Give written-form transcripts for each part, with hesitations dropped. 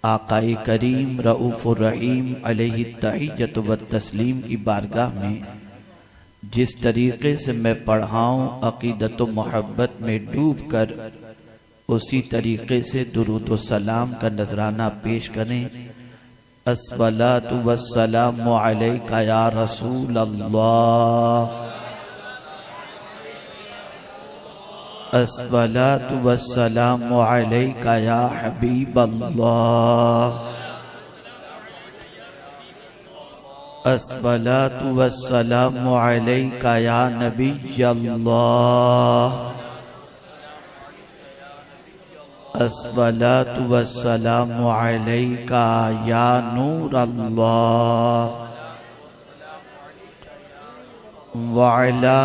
आकाए करीम रऊफ़ुर रहीम अलैहि तहिय्यतु व तस्लीम की बारगाह में जिस तरीके से मैं पढ़ाऊँ अक़ीदत व मोहब्बत में डूब कर उसी तरीके से दुरूद व सलाम का नजराना पेश करें। अस्सलातु वस्सलामु अलैका या रसूल अल्लाह, अस्सलातु वस्सलामु अलैका या हबीब अल्लाह, अस्सलातु वस्सलामु अलैका या नबी अल्लाह, अस्सलातु वस्सलामु अलैका या नूर अल्लाह, व अला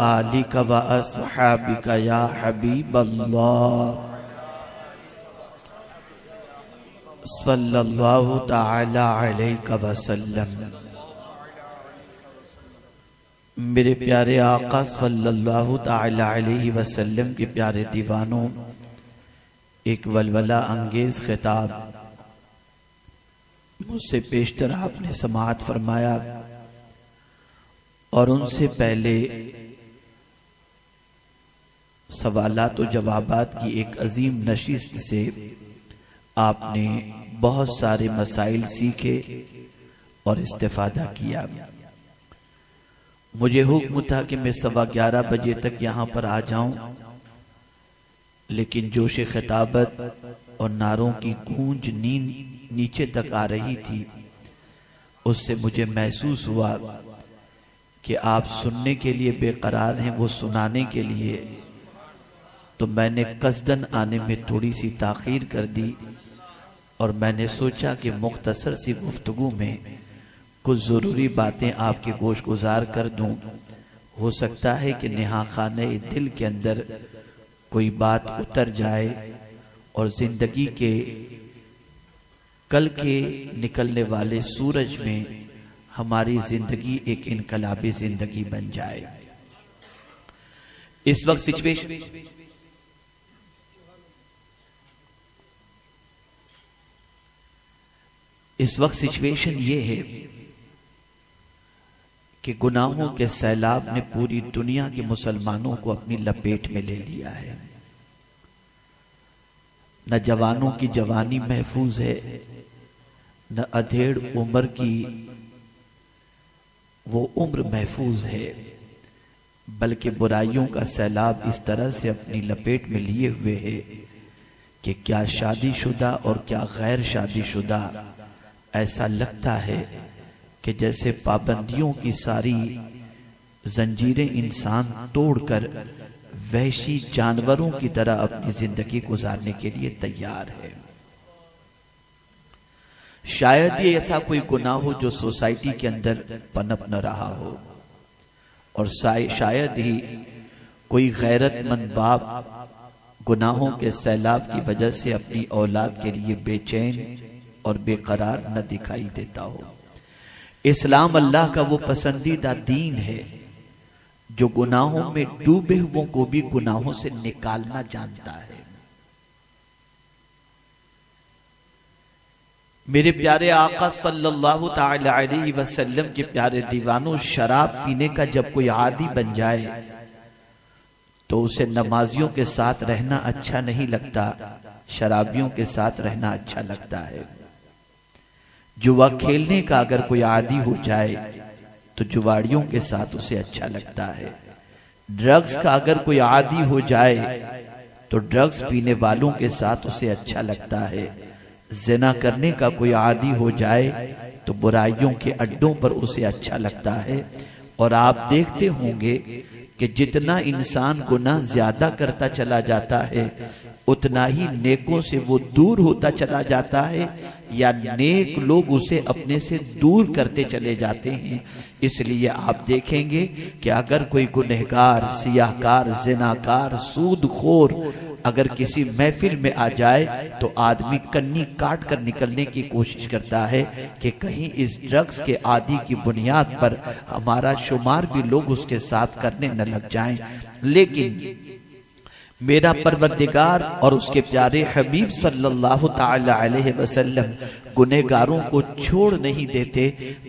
आलिका व अस्हाबिका या हबीब अल्लाह, सल्लल्लाहु तआला अलैहि वसल्लम। मेरे प्यारे आका सल्लल्लाहु तआला अलैहि वसल्लम के प्यारे दीवानों, एक वलवला अंगेज खिताब मुझसे पेशतर आपने समाअत फरमाया और उनसे पहले सवालात और जवाबात की एक अजीम नशिस्त से आपने बहुत सारे मसाइल सीखे और इस्तेफादा किया। मुझे हुक्म था कि मैं 11:15 बजे तक यहाँ पर आ जाऊं, लेकिन जोश खिताबत और नारों की गूंज नीचे तक आ रही थी। उससे मुझे महसूस हुआ कि आप सुनने के लिए बेकरार हैं, वो सुनाने के लिए, तो मैंने कसदन आने में थोड़ी सी ताखीर कर दी और मैंने सोचा कि मुख्तसर सी गुफ्तगू में कुछ ज़रूरी बातें आपके गोश गुजार कर दूं। हो सकता है कि नेहा खाने दिल के अंदर कोई बात उतर जाए और जिंदगी के कल के निकलने वाले सूरज में हमारी जिंदगी एक इनकलाबी जिंदगी बन जाए। इस वक्त सिचुएशन ये है कि गुनाहों के सैलाब ने पूरी दुनिया के मुसलमानों को अपनी लपेट में ले लिया है। न जवानों की जवानी महफूज है, न अधेड़ उम्र की वो उम्र महफूज है, बल्कि बुराइयों का सैलाब इस तरह से अपनी लपेट में लिए हुए है कि क्या शादीशुदा और क्या गैर शादीशुदा ऐसा लगता है कि जैसे पाबंदियों की सारी जंजीरें इंसान तोड़कर वहशी जानवरों की तरह अपनी जिंदगी गुजारने के लिए तैयार है। शायद ये ऐसा कोई गुनाह हो जो सोसाइटी के अंदर पनप न रहा हो, और शायद ही कोई गैरतमंद बाप गुनाहों के सैलाब की वजह से अपनी औलाद के लिए बेचैन और बेकरार न दिखाई देता हो। इस्लाम अल्लाह का वो पसंदीदा दीन है जो गुनाहों में डूबे हुओं को भी गुनाहों से निकालना जानता है। मेरे प्यारे आका सल्लल्लाहु तआला अलैहि वसल्लम के प्यारे दीवानों, शराब पीने का जब कोई आदी बन जाए तो उसे नमाजियों के साथ रहना अच्छा नहीं लगता, शराबियों के साथ रहना अच्छा लगता है। जुआ खेलने का अगर कोई आदी हो जाए तो जुआड़ियों के साथ उसे अच्छा लगता है। ड्रग्स का अगर कोई आदी हो जाए तो ड्रग्स पीने वालों के साथ उसे अच्छा लगता है। ज़िना करने का कोई आदी हो जाए तो बुराइयों के अड्डों पर उसे अच्छा लगता है। और आप देखते होंगे कि जितना इंसान गुनाह ज्यादा करता चला जाता है उतना ही नेकों से वो दूर होता चला जाता है, या नेक लोग उसे अपने से दूर करते चले जाते हैं। इसलिए आप देखेंगे कि अगर कोई गुनहगार, सियाहकार, जिनाकार, सूदखोर अगर किसी महफिल में आ जाए तो आदमी कन्नी काट कर निकलने की कोशिश करता है कि कहीं इस ड्रग्स के आदि की बुनियाद पर हमारा शुमार भी लोग उसके साथ करने न लग जाएं। लेकिन मेरा परवरदिगार और उसके प्यारे हबीब सल्लल्लाहु ताला अलैहि वसल्लम गुनहगारों को छोड़ नहीं देते,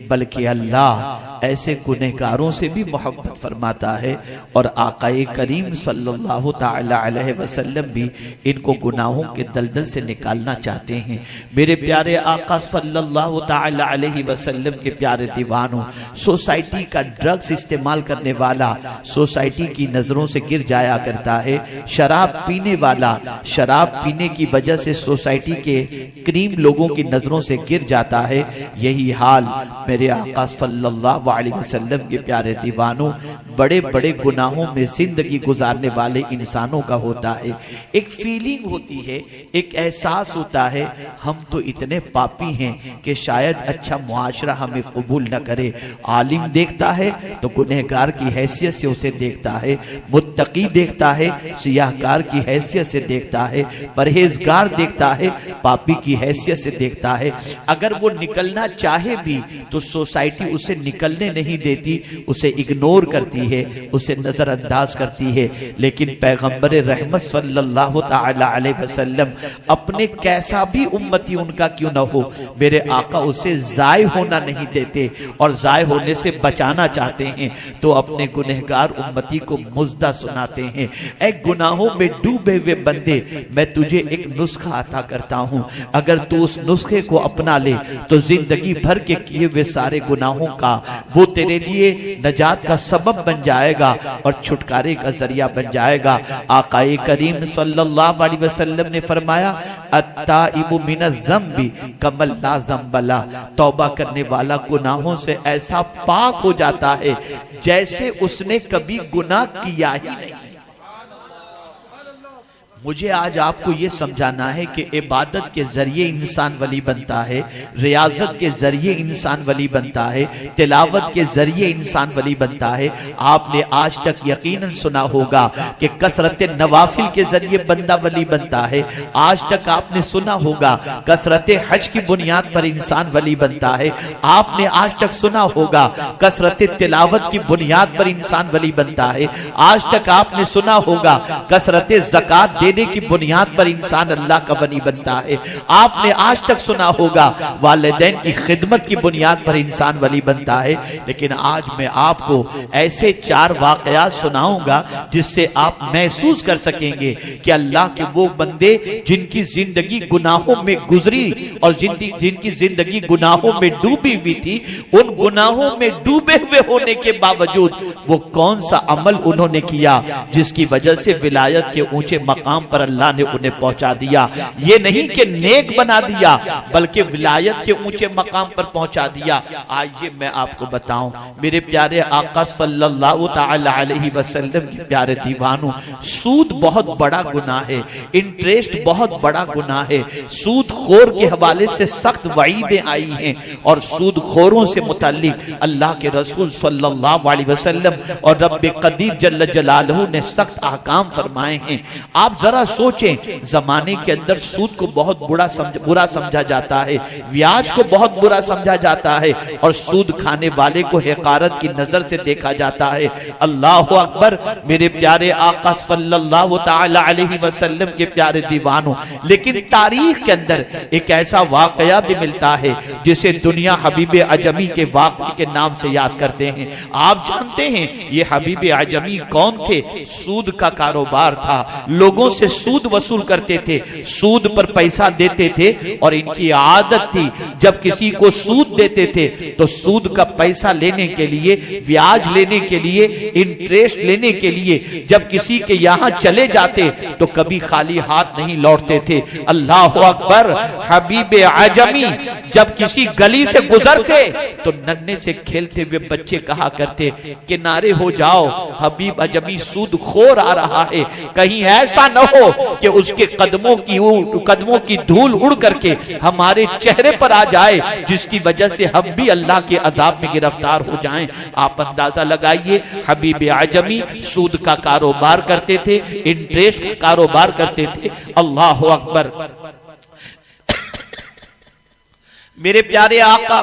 बल्कि अल्लाह ऐसे गुनहगारों से भी मोहब्बत फरमाता है और आकाए करीम सल्लल्लाहु ताला अलैहि वसल्लम भी इनको गुनाहों के दलदल से निकालना चाहते हैं। मेरे प्यारे आका सल्लल्लाहु ताला अलैहि वसल्लम के प्यारे दीवानों, सोसाइटी का ड्रग्स इस्तेमाल करने वाला सोसाइटी की नजरों से गिर जाया करता है। शराब पीने वाला शराब पीने की वजह से सोसाइटी के करीम लोगों की नजरों से गिर जाता है। यही हाल मेरे आका सल्लल्लाहु अलैहि वसल्लम के प्यारे दीवानों, बड़े बड़े गुनाहों में जिंदगी गुजारने वाले इंसानों का होता है। एक फीलिंग होती है, एक एहसास होता है, हम तो इतने पापी हैं कि शायद अच्छा मुआशरा हमें कबूल न करे। आलिम देखता है तो गुनहगार की हैसियत से उसे देखता है, मुत्तकी देखता है सियाहकार की हैसियत से देखता है, परहेजगार देखता है पापी की हैसियत से देखता है। अगर वो निकलना चाहे भी तो सोसाइटी उसे निकलने नहीं देती, उसे इग्नोर करती है, उसे नजरअंदाज करती है। लेकिन पैगंबर रहमत सल्लल्लाहु ताला अलैहि वसल्लम अपने कैसा भी उम्मती उनका क्यों न हो, मेरे आका उसे जाय होना नहीं देते और जाय होने से बचाना चाहते हैं तो अपने गुनहगार उम्मती को मुजदा सुनाते हैं। ऐ गुनाहों में डूबे हुए बंदे, मैं तुझे एक नुस्खा अता करता हूं, अगर तू उस नुस्खे को अपना ले तो जिंदगी भर के किए हुए सारे गुनाहों का वो तेरे लिए नजात का सबब बन जाएगा और छुटकारे का जरिया बन जाएगा। आकाए करीम सल्लल्लाहु अलैहि वसल्लम ने फरमाया, अत्ताइबु मिनज़ ज़म्बी कमल ला ज़म्बला, तौबा करने वाला गुनाहों से ऐसा पाक हो जाता है जैसे उसने कभी गुनाह किया ही नहीं। मुझे आज आपको ये समझाना है कि इबादत के जरिए इंसान वली बनता है, रियाजत के जरिए इंसान वली बनता है, तिलावत के जरिए इंसान वली बनता है। आपने आज तक यकीनन सुना होगा कि कसरत नवाफिल के जरिए बंदा वली बनता है। आज तक आपने सुना होगा कसरत हज की बुनियाद पर इंसान वली बनता है। आपने आज तक सुना होगा कसरत तिलावत की बुनियाद पर इंसान वली बनता है। आज तक आपने सुना होगा कसरत ज़कात की बुनियाद पर इंसान अल्लाह का वली बनता है। आपने आज तक सुना होगा वालिदैन की खिदमत की बुनियाद पर इंसान वली बनता है। लेकिन आज मैं आपको ऐसे 4 वाकयात सुनाऊंगा जिससे आप महसूस कर सकेंगे कि अल्लाह के वो बंदे जिनकी जिंदगी गुनाहों में गुजरी और जिनकी जिंदगी गुनाहों में डूबी हुई थी, उन गुनाहों में डूबे हुए होने के बावजूद वो कौन सा अमल उन्होंने किया जिसकी वजह से विलायत के ऊंचे मकाम पर अल्लाह ने उन्हें पहुंचा दिया। ये नहीं कि नेक बना दिया, बल्कि विलायत के ऊंचे मकाम पर पहुंचा दिया। आइए मैं आपको बताऊं, मेरे प्यारे आका सल्लल्लाहु ताला अलैहि वसल्लम के प्यारे दीवानों, सूद बहुत बड़ा गुनाह है, इंटरेस्ट बहुत बड़ा गुनाह है। सूद खोर के हवाले से सख्त वईदें आई हैं और सूद खोरों से मुताल्लिक अल्लाह के रसूल सल्लल्लाहु अलैहि वसल्लम और रब्बे कदीर जल्ल जलालहू ने सख्त अहकाम फरमाए हैं। आप जरा सोचें, जमाने के अंदर सूद को बहुत बुरा समझा जाता है, ब्याज को बहुत बुरा समझा जाता है और सूद खाने वाले को हिकारत की नजर से देखा जाता है। अल्लाह अकबर, मेरे प्यारे आका सल्लल्लाहु ताला अलैहि वसल्लम के प्यारे दीवानों, लेकिन तारीख के अंदर एक ऐसा वाकया भी मिलता है जिसे दुनिया हबीब अजमी के वाक़े के नाम से याद करते हैं। आप जानते हैं ये हबीब अजमी कौन थे? सूद का कारोबार था, लोगों से सूद वसूल करते थे, सूद पर पैसा देते थे और इनकी आदत थी जब किसी को सूद देते थे तो सूद का पैसा लेने के लिए, ब्याज लेने के लिए, इंटरेस्ट लेने के लिए जब किसी के यहां चले जाते तो कभी खाली हाथ नहीं लौटते थे। अल्लाह अकबर, हबीब आजमी जब किसी गली से गुजरते तो नन्हे से खेलते हुए बच्चे कहा करते, किनारे हो जाओ, हबीब आजमी सूद खोर आ रहा है, कहीं ऐसा न हो कि उसके कदमों की धूल उड़ करके हमारे चेहरे पर आ जाए जिसकी वजह से हम भी अल्लाह के अजाब में गिरफ्तार हो जाएं। आप अंदाजा लगाइए, हबीब आजमी सूद का कारोबार करते थे, इंटरेस्ट का कारोबार करते थे। अल्लाह अकबर, मेरे प्यारे आका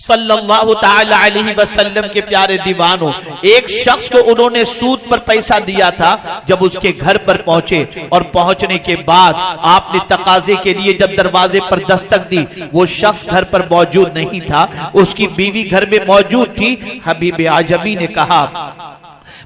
सल्लल्लाहु ताला अलैहि वसल्लम के प्यारे दीवानों, एक शख्स को उन्होंने सूद पर पैसा दिया था। जब उसके घर पर पहुंचे और पहुंचने के बाद आपने तकाजे के लिए जब दरवाजे पर दस्तक दी, वो शख्स घर पर मौजूद नहीं था, उसकी बीवी घर में मौजूद थी। हबीब आजमी ने कहा,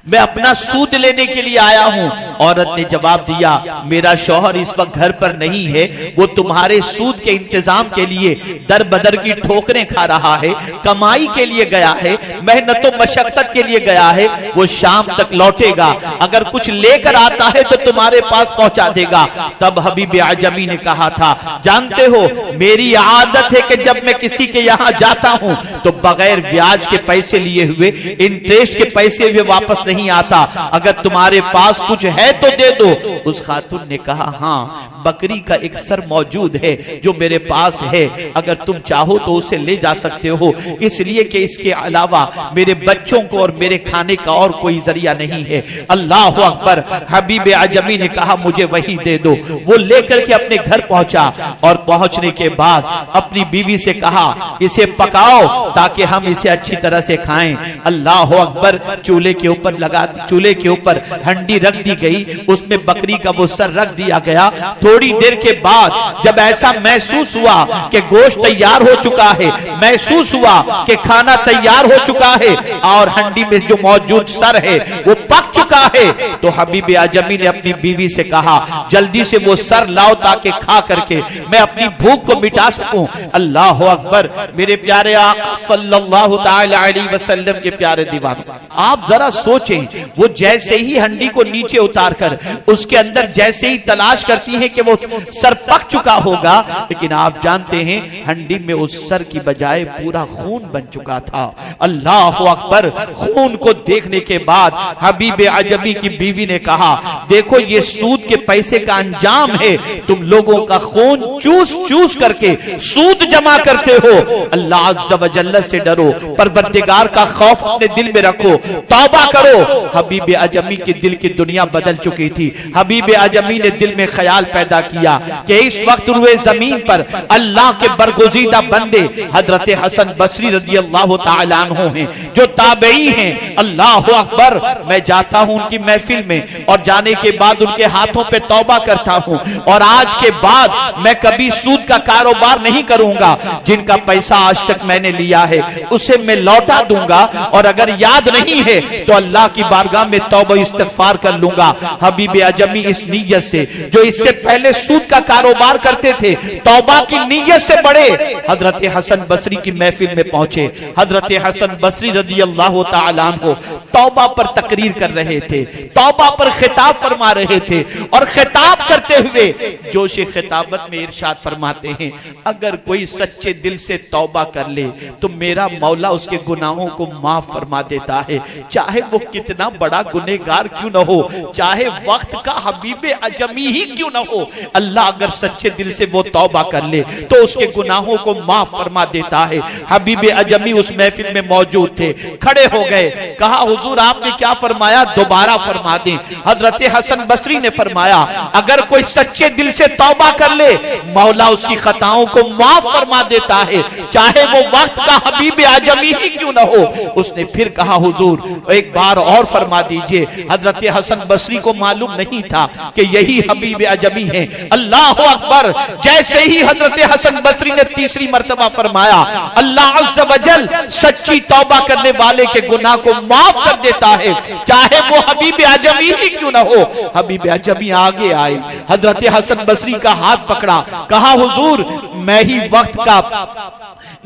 मैं अपना सूद लेने के लिए आया हूं। औरत ने जवाब दिया, मेरा शौहर इस वक्त घर पर नहीं है, वो तुम्हारे सूद के इंतजाम के लिए दर बदर की ठोकरें खा रहा है, कमाई के लिए गया है, मेहनत और मशक्कत के लिए गया है, वो शाम तक लौटेगा, अगर कुछ लेकर आता है तो तुम्हारे पास पहुंचा देगा। तब हबीब आजमी ने कहा था, जानते हो मेरी आदत है कि जब मैं किसी के यहाँ जाता हूं तो बगैर ब्याज के पैसे लिए हुए, इंटरेस्ट के पैसे हुए वापस नहीं आता, अगर तुम्हारे पास कुछ है तो दे दो। उस खातून ने कहा, हाँ बकरी का एक सर मौजूद है जो मेरे पास है, अगर तुम चाहो तो उसे ले जा सकते हो, इसलिए कि इसके अलावा मेरे बच्चों को और मेरे खाने का और कोई जरिया नहीं है। अल्लाह अकबर। हबीब आजमी ने कहा, मुझे वही दे दो। वो लेकर के अपने घर पहुंचा और पहुंचने के बाद अपनी बीवी से कहा, इसे पकाओ ताकि हम इसे अच्छी तरह से खाएं। अल्लाह अकबर। चूल्हे के ऊपर हंडी रख दी गई, उसमें बकरी का वो सर रख दिया गया। थोड़ी देर के बाद जब ऐसा महसूस हुआ कि गोश्त तैयार हो चुका है, महसूस हुआ कि खाना तैयार हो चुका है और हंडी में जो मौजूद सर है वो पक चुका है, तो हबीब आजमी ने अपनी बीवी से कहा, जल्दी से वो सर लाओ ताकि खा करके मैं अपनी भूख को मिटा सकूं। अल्लाह अकबर। मेरे प्यारे आका सल्लल्लाहु ताला अलैहि वसल्लम के प्यारे दीवानों, आप जरा सोचें, वो जैसे ही हंडी को नीचे उतारकर उसके अंदर जैसे ही तलाश करती है कि वो सर पक चुका होगा, लेकिन आप जानते हैं हंडी में उस सर की बजाय पूरा खून बन चुका था। अल्लाह अकबर। खून को देखने के बाद हबीब आजमी की बीवी ने कहा, देखो ये सूद के पैसे का अंजाम है, तुम लोगों का खून चूस चूस करके सूद जमा करते हो। अल्लाह अज़्ज़ व जल्ल से डरो, परवरदिगार का खौफ अपने दिल में रखो, तौबा करो। हबीब आजमी के दिल की दुनिया बदल चुकी थी। हबीब आजमी ने दिल में ख्याल पैदा किया कि इस वक्त रुए जमीन पर अल्लाह के बरगुज़ीदा बंदे हजरत हसन बसरी रज़ियल्लाहु ताला अन्हु हैं, जो ताबई हैं। अल्लाह अकबर। मैं जाता हूं उनकी महफिल में और जाने के बाद उनके हाथों पे तौबा करता हूं और आज के बाद मैं कभी सूद का कारोबार नहीं करूंगा। जिनका पैसा आज तक मैंने लिया है उसे मैं लौटा दूंगा और अगर याद नहीं है तो अल्लाह की बारगाह में तौबा इस्तिग़फ़ार कर लूंगा। हबीब आजमी इस नीयत से, जो इससे पहले सूद का कारोबार करते थे, तौबा की नीयत से बड़े हजरत हसन बसरी की महफिल में पहुंचे। हजरत हसन बसरी रज़ियल्लाहु ताला अन्हु तौबा पर तकरीर कर रहे थे, तौबा पर खिताब फरमा रहे थे और खिताब करते हुए जोश खिताबत में इरशाद फरमाते हैं, अगर कोई सच्चे दिल से तौबा कर ले तो मेरा मौला उसके गुनाहों को माफ फरमा देता है, चाहे वो कितना बड़ा गुनहगार क्यों न हो, चाहे वक्त का हबीब आजमी ही क्यों न हो। अल्लाह अगर सच्चे दिल से वो तौबा कर ले तो उसके गुनाहों को माफ फरमा देता है। हबीब आजमी उस महफिल में मौजूद थे, खड़े हो गए, कहा, हुजूर आपने क्या फरमाया, दोबारा फरमा दें। हजरत हसन बसरी ने फरमाया, अगर कोई सच्चे दिल से तौबा कर ले मौला उसकी खताओं को माफ फरमा देता है, चाहे वो वक्त का हबीब आजमी ही क्यों न हो। उसने फिर कहा, हुजूर एक बार और फरमा दीजिए। हजरत हसन बसरी को मालूम नहीं था कि यही हबीब आजमी है। अल्लाह अकबर। जैसे ही हजरत हसन बसरी ने तीसरी मर्तबा फरमाया, अल्लाह अज़्ज़ व जल सच्ची तौबा करने वाले के गुनाह को माफ कर देता है, चाहे वो हबीब आजमी ही क्यों न हो। हबीब आजमी आगे आए, हजरत हसन बसरी का हाथ पकड़ा, कहा, हुजूर मैं ही वक्त का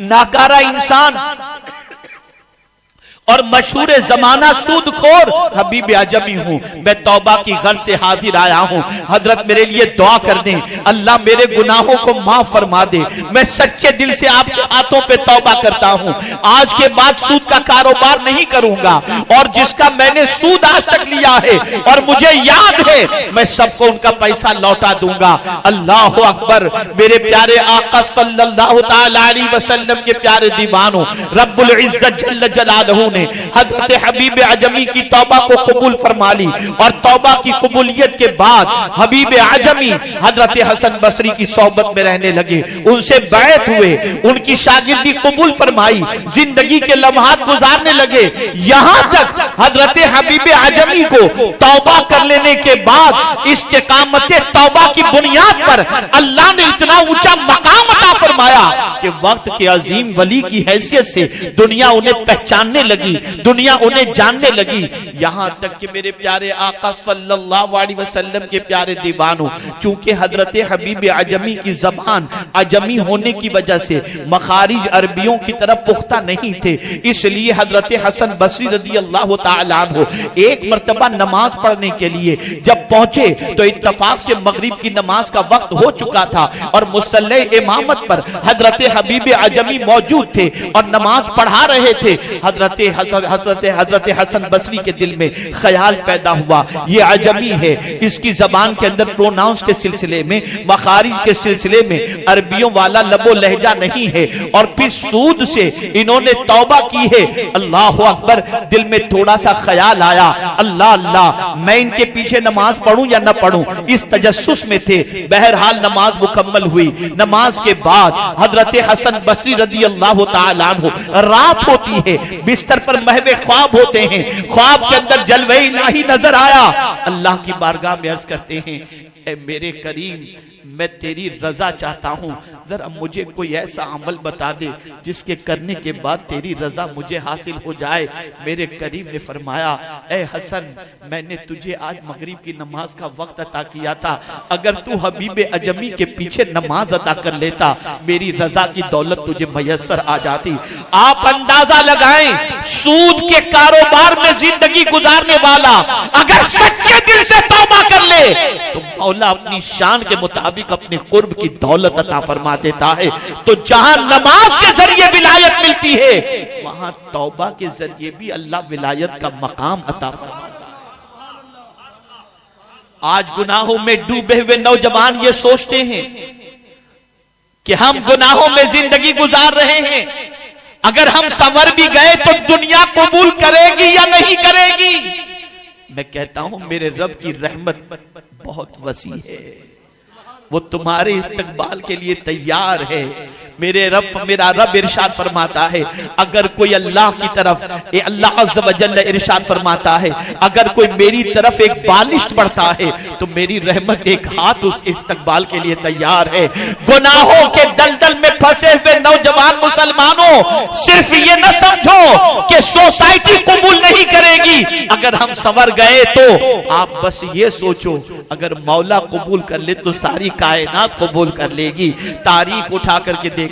नाकारा इंसान और मशहूर जमाना सूदखोर हबीब आजमी हूं, मैं तौबा की घर से हाजिर आया हूं। हजरत मेरे लिए दुआ कर दें, अल्लाह मेरे गुनाहों को माफ फरमा दे। मैं सच्चे दिल से आपके हाथों पे तौबा करता हूं, आज के बाद सूद का कारोबार नहीं करूंगा और जिसका मैंने सूद आज तक लिया है और मुझे याद है, मैं सबको उनका पैसा लौटा दूंगा। अल्लाह अकबर। मेरे प्यारे आका सल्लल्लाहु ताला अलैहि वसल्लम के प्यारे दीवानों, रब्बुल इज्जत जल्ल जलालहू ने हजरत हबीब आजमी की तौबा को कबूल फरमा ली और तौबा की कबूलियत के बाद हबीब आजमी हजरत हसन बसरी की सोहबत में रहने लगे, उनसे बैत हुए, उनकी शागिर्दी कबूल फरमाई, जिंदगी के लम्हात गुजारने लगे। यहां तक हजरत हबीब आजमी को तौबा कर लेने के बाद इस्तिकामत तौबा की बुनियाद पर अल्लाह ने इतना ऊंचा मकाम अता फरमाया कि वक्त के अजीम वली की हैसियत से दुनिया उन्हें पहचानने लगी, दुनिया उन्हें जानने लगी। यहां तक कि मेरे प्यारे आका सल्लल्लाहु अलैहि वसल्लम के प्यारे दीवानों, चूंकि हजरत हबीब आजमी की जबान आजमी होने की वजह से मखारिज अरबियों की तरफ पुख्ता नहीं थे, इसलिए हजरत हसन बसरी रज़ी अल्लाह तआला अन्हु एक मर्तबा नमाज पढ़ने के लिए जब पहुंचे तो इत्तफाक से मगरिब की नमाज का वक्त हो चुका था और मुसल्ले इमामत पर हजरत हबीब आजमी मौजूद थे और नमाज पढ़ा रहे थे। हजरत हसन बसरी के दिल में ख्याल पैदा हुआ, ये आजमी है, इसकी जबान के अंदर प्रोनाउंस के सिलसिले में, मखारिज के सिलसिले में अरबियों वाला लबो लहजा नहीं है और फिर सूद से इन्होंने तौबा की है। अल्लाह अकबर, दिल में थोड़ा सा ख्याल आया, अल्लाह अल्लाह मैं इनके पीछे नमाज पढ़ूं या न पढ़ूं, इस तजस्सुस में थे। बहरहाल नमाज मुकम्मल हुई। नमाज के बाद हजरत हसन बसरी रज़ी अल्लाह तआला अन्हु, रात होती है, बिस्तर पर महवे ख्वाब होते हैं, ख्वाब के अंदर जलवे इलाही नजर आया। अल्लाह की बारगाह में अर्ज करते हैं, ए मेरे करीम, मैं तेरी रजा चाहता हूं, जरा मुझे कोई ऐसा अमल बता दे जिसके करने के बाद तेरी रजा मुझे हासिल हो जाए। मेरे करीम ने फरमाया, ए हसन, मैंने तुझे आज मगरिब की नमाज का वक्त अता किया था, अगर तू हबीब अजमी के पीछे नमाज अता कर लेता मेरी रजा की दौलत तुझे मयसर आ जाती। आप अंदाजा लगाएं, सूद के कारोबार में जिंदगी गुजारने वाला अगर सच्चे दिल से तौबा कर ले तो मौला अपनी शान के मुताबिक अपने कुर्ब की दौलत अता फरमा देता है। तो जहां नमाज के जरिए विलायत मिलती है, वहां तौबा के जरिए भी अल्लाह विलायत का मकाम अता फरमाता है। आज गुनाहों में डूबे हुए नौजवान ये सोचते हैं कि हम गुनाहों में जिंदगी गुजार रहे हैं, अगर हम संवर भी गए तो दुनिया कबूल करेगी या नहीं करेगी। मैं कहता हूं मेरे रब की रहमत बहुत वसी है, वो तुम्हारे इस्तकबाल के लिए तैयार है। मेरा रब इरशाद फरमाता है, अगर कोई अल्लाह की तरफ, अल्लाह अज़्ज़ व जल्ल इरशाद फरमाता है, अगर कोई मेरी तरफ एक बालिश बढ़ता है तो मेरी रहमत एक हाथ उसके इस्तकबाल के लिए तैयार है। गुनाहों के दलदल में फंसे हुए नौजवान मुसलमानों, सिर्फ ये न समझो कि सोसाइटी कबूल नहीं करेगी अगर हम संवर गए, तो आप बस ये सोचो अगर मौला कबूल कर ले तो सारी कायनात कबूल कर लेगी। तारीख उठा करके देखें,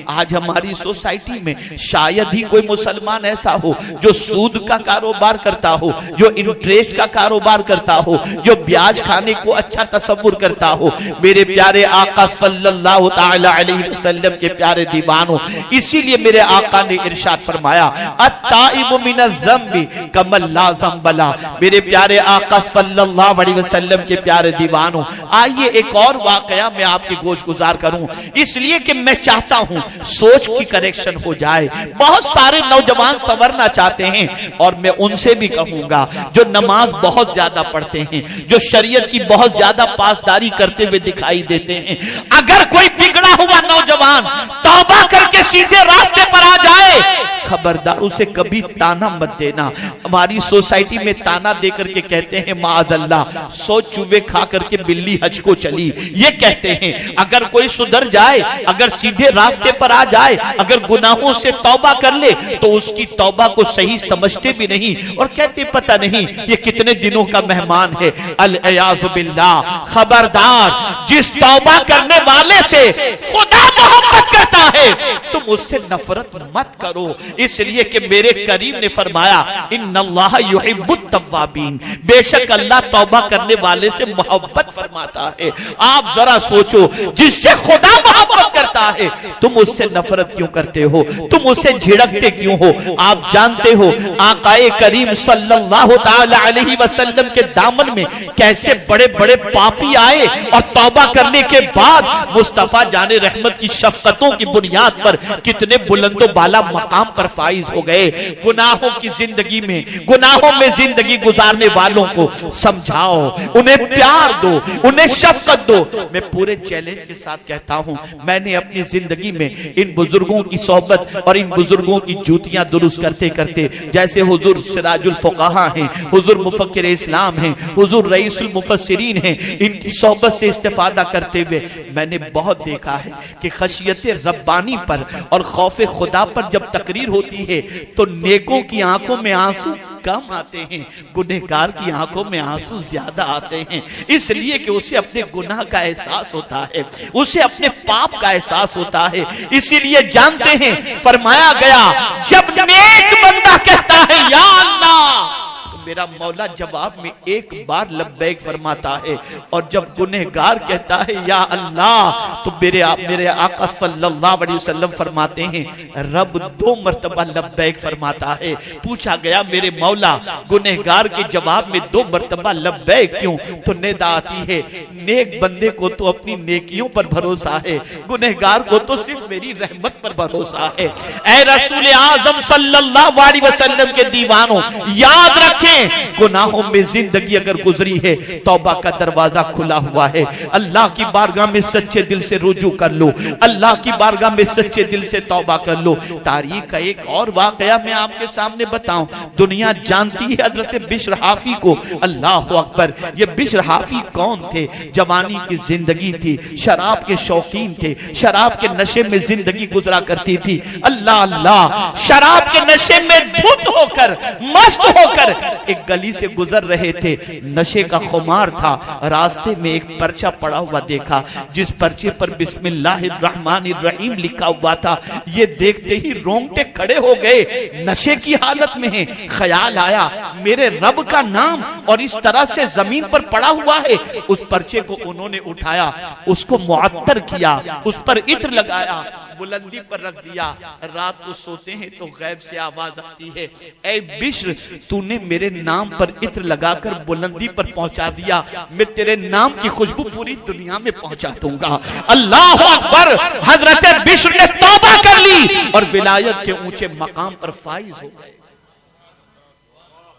आज हमारी सोसाइटी में शायद ही कोई मुसलमान ऐसा हो जो सूद का कारोबार करता हो, जो इंटरेस्ट का कारोबार करता हो, जो ब्याज खाने को अच्छा तसव्वुर करता हो। मेरे प्यारे आका सल्लल्लाहु तआला अलैहि वसल्लम के प्यारे दीवानों, इसीलिए मेरे आका ने इरशाद फरमाया, अत्ताइबु मिनज़ ज़म्बि कमल ला ज़म्बला। मेरे प्यारे आका सल्लल्लाहु अलैहि वसल्लम के प्यारे दीवानों, आइए एक और वाकया मैं आपकी गोश गुजार करूं, इसलिए कि मैं चाहता हूं सोच की करेक्शन हो जाए। बहुत सारे नौजवान संवरना चाहते हैं और मैं उनसे भी कहूंगा जो नमाज बहुत ज्यादा पढ़ते हैं, जो शरीयत की बहुत ज्यादा पासदारी करते हुए दिखाई देते हैं, अगर कोई बिगड़ा हुआ नौजवान तौबा करके सीधे रास्ते पर आ जाए, खबरदार उसे कभी ताना मत देना। हमारी सोसाइटी में ताना देकर के कहते हैं माअज़ल्लाह 100 चूहे खा करके बिल्ली हज को चली, ये कहते हैं। अगर कोई सुधर जाए, अगर सीधे रास्ते पर आ जाए, अगर गुनाहों से तौबा कर ले तो उसकी तौबा को सही समझते भी नहीं और कहते पता नहीं ये कितने दिनों का मेहमान है। अल-इयाज़ु बिल्लाह, खबरदार, जिस तौबा करने वाले से खुदा मोहब्बत करता है तुम उससे नफरत मत करो, इसलिए कि मेरे करीम ने फरमाया, इन्नल्लाह युहिब्बुत तव्वाबीन, बेशक अल्लाह तौबा करने वाले से मोहब्बत फरमाता है। आप जरा सोचो, जिससे खुदा मोहब्बत करता कहता है तुम उससे नफरत क्यों करते हो, तुम उससे झिड़कते क्यों हो। आप जानते हो आकाए करीम सल्लल्लाहु ताला अलैहि वसल्लम के दामन में कैसे बड़े बड़े पापी आए और तौबा करने के बाद मुस्तफा जाने रहमत की शफकतों की बुनियाद पर कितने बुलंदो बाला मकाम पर फाइज हो गए। गुनाहों की जिंदगी में, गुनाहों में जिंदगी गुजारने वालों को समझाओ, उन्हें प्यार दो, उन्हें शफकत दो। मैं पूरे चैलेंज के साथ कहता हूं, मैंने अपनी जिंदगी में इन बुजुर्गों की सोहबत और इन बुजुर्गों की जूतियां दुरुस्त करते करते, जैसे हुजूर सिराजुल फुकाहा हैं, हुजूर मुफक्किर इस्लाम हैं, हुजूर रईसुल मुफस्सिरीन हैं, इनकी सोहबत से इस्तिफादा करते हुए मैंने बहुत देखा है कि खशियत रब्बानी पर और खौफ खुदा पर जब तकरीर होती है तो नेकों की आंखों में आंसू कम आते हैं, गुनहगार की आंखों में आंसू ज्यादा आते हैं। इसलिए कि उसे अपने गुनाह का एहसास होता है, उसे अपने पाप का एहसास होता है। इसीलिए जानते हैं फरमाया गया, जब नेक बंदा कहता है या अल्लाह, मेरा मौला जवाब में एक बार लब्बैक फरमाता है, और जब गुनहगार कहता है या अल्लाह तो मेरे आका सल्लल्लाहु अलैहि वसल्लम फरमाते हैं रब 2 मर्तबा लब्बैक फरमाता है। पूछा गया मेरे मौला गुनहगार के जवाब में 2 मर्तबा लब्बैक क्यों? तो निदा आती है, नेक बंदे को तो अपनी नेकियों पर भरोसा है, गुनहगार को तो सिर्फ मेरी रहमत पर भरोसा है। ऐ रसूल आजम सल्लल्लाहु अलैहि वसल्लम के दीवानों, याद रखें गुनाहों में जिंदगी अगर गुजरी है, तौबा का दरवाजा खुला हुआ है। अल्लाह की बारगाह में सच्चे दिल से रुजू कर लो, अल्लाह की बारगाह में सच्चे दिल से तौबा कर लो। तारीख का एक और वाकया मैं आपके सामने बताऊं, दुनिया जानती है हजरत बिश्र हाफी को। अल्लाह अकबर, ये बिश्र हाफी कौन थे? जवानी की जिंदगी थी, शराब के शौकीन थे, शराब के नशे में जिंदगी गुजरा करती थी। अल्लाह अल्लाह, शराब के नशे में धुत होकर, मस्त होकर एक गली से गुजर रहे थे, नशे का खुमार था। रास्ते में एक पर्चा पड़ा हुआ देखा, जिस पर्चे पर बिस्मिल्लाहिर्रहमानिर्रहीम लिखा हुआ था। ये देखते ही रोंगटे खड़े हो गए, नशे की हालत में है। ख्याल आया मेरे रब का नाम और इस तरह से जमीन पर पड़ा हुआ है। उस पर्चे को उन्होंने उठाया, उसको मुअत्तर किया, उस पर इत्र लगाया, बुलंदी पर रख दिया। रात को सोते हैं तो गैब से आवाज आती है, ऐ बिश्र तूने मेरे नाम पर इत्र लगाकर बुलंदी पर पहुंचा दिया, मैं तेरे नाम की खुशबू पूरी दुनिया में पहुंचा दूंगा। अल्लाह अकबर, हजरत बिश्र ने तौबा कर ली और विलायत के ऊंचे मकाम पर फाइज हो गए।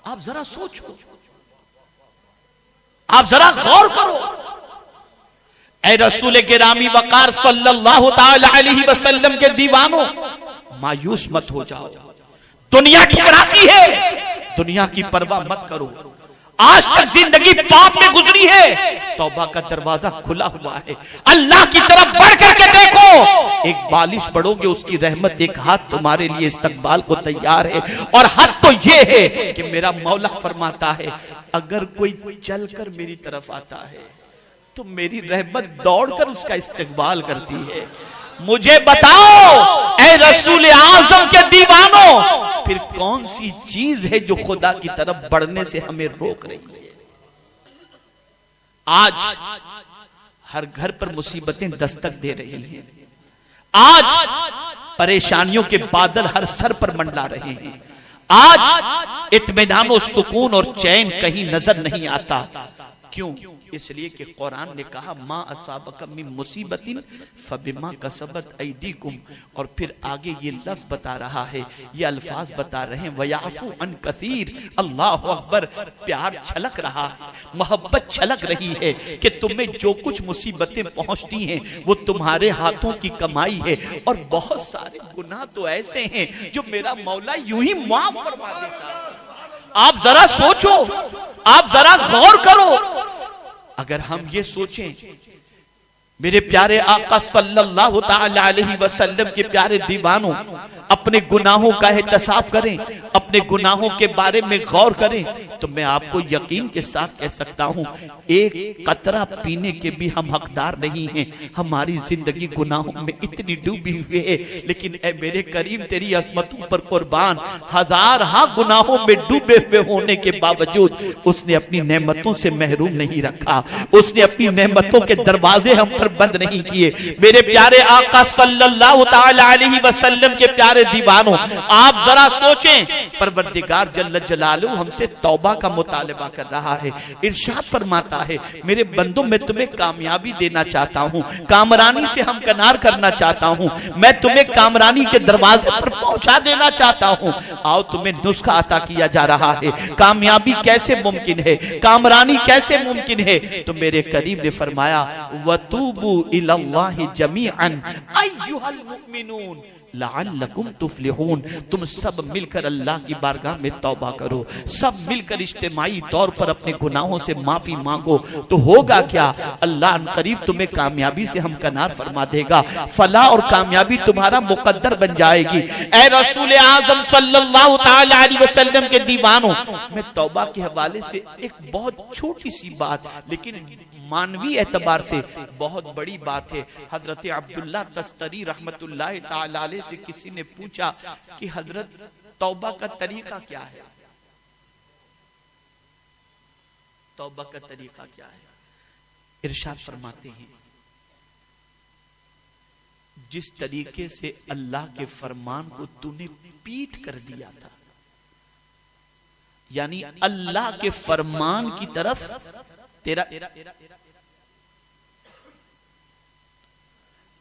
आप जरा सोचो, आप जरा गौर करो। ऐ रसूल गिरामी वकार सल्लल्लाहु ताला अलैहि वसल्लम के दीवानों, मायूस मत हो जाओ। दुनिया ठुकराती है, दुनिया की परवाह मत करो। आज तक जिंदगी पाप में गुजरी है, तौबा का दरवाजा खुला हुआ है। अल्लाह की तरफ बढ़ करके देखो, एक बालिश बढ़ोगे उसकी रहमत एक हाथ तुम्हारे लिए इस्तकबाल को तैयार है। और हद तो ये है कि मेरा मौला फरमाता है, अगर कोई चलकर मेरी तरफ आता है तो मेरी रहमत दौड़कर उसका इस्तकबाल करती है। मुझे बताओ ऐ रसूल आजम के दीवानों, फिर कौन सी चीज है जो खुदा की तरफ बढ़ने से हमें रोक रही है? आज हर घर पर मुसीबतें दस्तक दे रही हैं, आज परेशानियों के बादल हर सर पर मंडला रहे हैं, आज इत्मीनान और सुकून और चैन कहीं नजर नहीं आता। क्यों? इसलिए कि कुरान ने कहा मा असाबका मिन मुसीबतिन फबिमा कसबत ऐदीकुम, और फिर आगे ये लफ्ज बता रहा है, ये अल्फाज बता रहे हैं वयाफू अन कसीर। अल्लाह अकबर, प्यार छलक रहा है, मोहब्बत छलक रही है कि तुम्हें जो कुछ मुसीबतें पहुंचती हैं वो तुम्हारे हाथों की कमाई है। और बहुत सारे गुनाह तो ऐसे हैं जो मेरा मौला यूं ही माफ फरमा देता है। आप जरा सोचो, आप जरा गौर करो। अगर हम ये सोचें, मेरे प्यारे आका सल्लल्लाहु ताला अलैहि वसल्लम के प्यारे दीवानों, अपने गुनाहों का एहतसाब करें, अपने गुनाहों के बारे में गौर करें, तो मैं आपको यकीन के साथ कह सकता हूं एक कतरा पीने के भी हम हकदार नहीं हैं। हमारी जिंदगी गुनाहों में इतनी डूबी हुई है, लेकिन ऐ मेरे करीम तेरी अज़मतों पर कुर्बान, हजार गुनाहों में डूबे हुए होने के बावजूद उसने अपनी नेमतों से महरूम नहीं रखा, उसने अपनी नेमतों के दरवाजे हम पर बंद नहीं किए। मेरे प्यारे आका सल्लल्लाहु तआला अलैहि वसल्लम के प्यारे दीवानों, आप जरा सोचें, परवरदिगार जल्ल जलालहू हमसे तौबा का मुतालबा कर रहा है। इरशाद फरमाता है, मेरे बंदों मैं तुम्हें कामयाबी देना चाहता हूँ, कामरानी से हमकनार करना चाहता हूँ, मैं तुम्हें कामरानी के दरवाजे पर पहुंचा देना चाहता हूँ। आओ तुम्हें नुस्खा अता किया जा रहा है, कामयाबी कैसे मुमकिन है, कामरानी कैसे मुमकिन है। तो मेरे करीम ने फरमाया, वतूबू इलल्लाहि जमीअन अय्युहल मुमिनून लअल्लकुम तुफ्लिहून। तुम सब मिलकर अल्लाह की बारगाह में तौबा करो, सब मिलकर इज्तिमाई तौर पर अपने गुनाहों से माफी मांगो, तो होगा क्या, अल्लाह करीब तुम्हें कामयाबी से हमकनार फरमा देगा, फलाह और कामयाबी तुम्हारा मुकद्दर बन जाएगी। ऐ रसूल आज़म सल्लल्लाहु तआला अलैहि वसल्लम के दीवानों, मैं तौबा के हवाले से एक बहुत छोटी सी बात, लेकिन मानवी एतबार से बहुत बड़ी बात है। हजरत अब्दुल्ला तस्तरी रहमतुल्लाह तआला अलैह से किसी ने पूछा कि हजरत तौबा का तरीका क्या है, तौबा का तरीका क्या है। इरशाद फरमाते हैं, जिस तरीके से अल्लाह के फरमान को तूने पीठ कर दिया था, यानी अल्लाह के फरमान की तरफ तेरा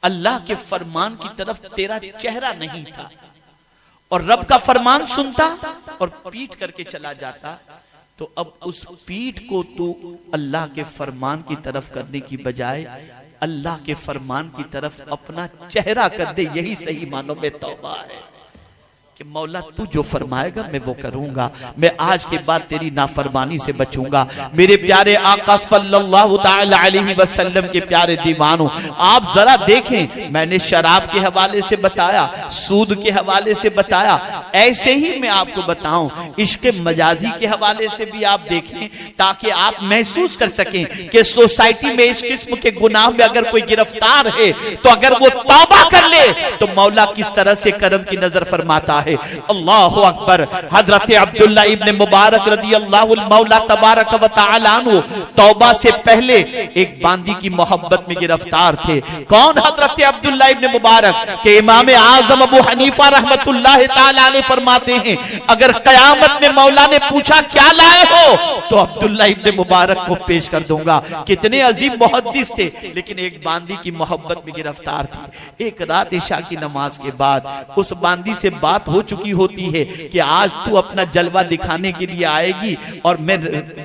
अल्लाह के फरमान की तरफ तेरा चेहरा नहीं था, और रब का फरमान सुनता और पीठ करके चला जाता, तो अब उस पीठ को तू अल्लाह के फरमान की तरफ करने की बजाय अल्लाह के फरमान की तरफ अपना चेहरा कर दे। यही सही मानो में तौबा है कि मौला तू जो फरमाएगा मैं वो करूंगा, मैं आज के बाद तेरी नाफरमानी से बचूंगा। मेरे प्यारे आका सल्लल्लाहु तआला अलैहि वसल्लम के प्यारे दीवानों, आप जरा देखें, मैंने शराब के हवाले से बताया, सूद के हवाले से बताया, ऐसे ही मैं आपको बताऊं इश्क मजाजी के हवाले से भी आप देखें, ताकि आप महसूस कर सकें कि सोसाइटी में इस किस्म के गुनाह में अगर कोई गिरफ्तार है तो अगर वो तौबा कर ले तो मौला किस तरह से करम की नजर फरमाता है। अल्लाहु अकबर। हजरत अब्दुल्ला इब्न मुबारक रदियल्लाहु मौला तबारक व तआला अन्हु तौबा से पहले एक बांदी की मोहब्बत में गिरफ्तार थे। कौन? हजरत अब्दुल्ला इब्न मुबारक के इमाम आजम अबू हनीफा रहमतुल्लाह तआला अलैह फरमाते हैं, अगर कयामत में मौला ने पूछा क्या लाए हो तो अब्दुल्ला इब्न मुबारक को पेश कर दूंगा। कितने अजीब मुहद्दिस थे, लेकिन एक बांदी की मोहब्बत में गिरफ्तार थी। एक रात इशा की नमाज के बाद उस बांदी से बात हो चुकी होती है कि आज तू अपना जलवा दिखाने के लिए आएगी और मैं